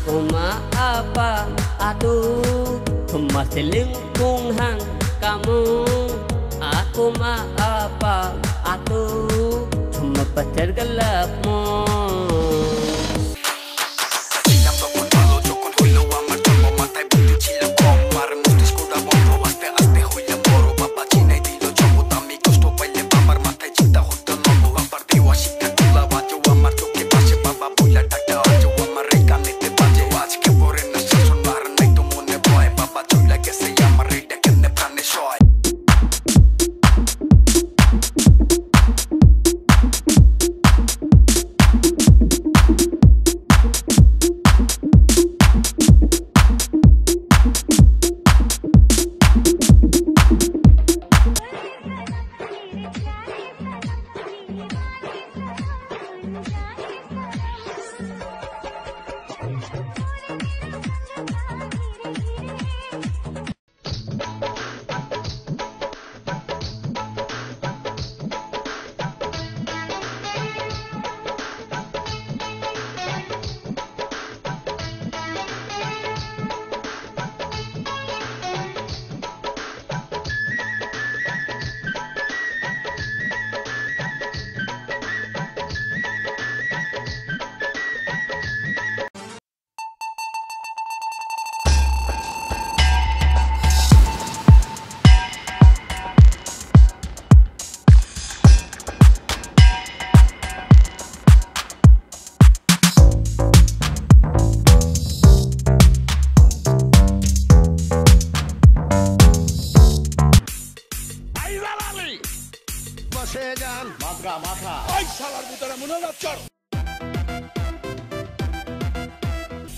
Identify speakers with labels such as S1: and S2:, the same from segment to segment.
S1: aku mah apa? Aduh, masih lingkungan kamu. Aku mah apa? Aduh, cuma pacar gelapmu.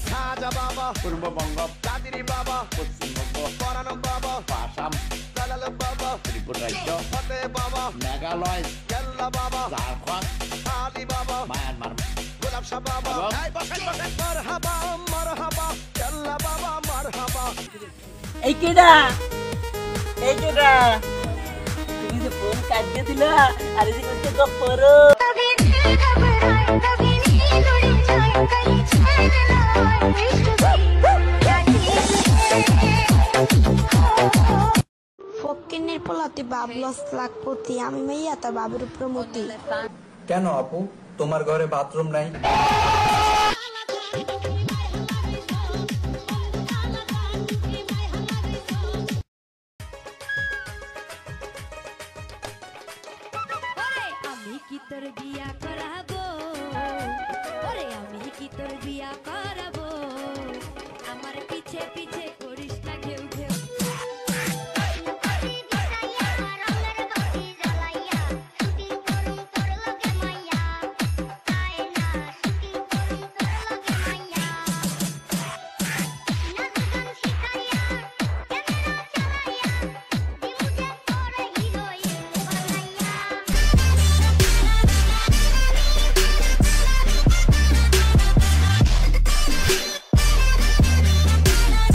S2: খাজা বাবা পূর্ববঙ্গ, চাঁদিনী বাবা পশ্চিমবঙ্গ, পরানম বাবা আসাম, জালাল বাবা ত্রিপুরা রাজ্য, ফতে বাবা মেঘালয়, কেল্লা বাবা ঝাড়খণ্ড, আলি বাবা মায়ানমার, গোলাপ শাহ বাবা মারহাবা মারহাবা, কেল্লা বাবা মারহাবা।
S3: এই কেডা তুমি যে ফোন কাটিয়ে দিলা আর এই যে করতে গপ্পর
S4: ফকিনের পোলাতে বাবলস লাখপতি, আমি মাইয়া তা বাবের উপর মতি।
S5: কেন আপু, তোমার ঘরে বাথরুম নাই?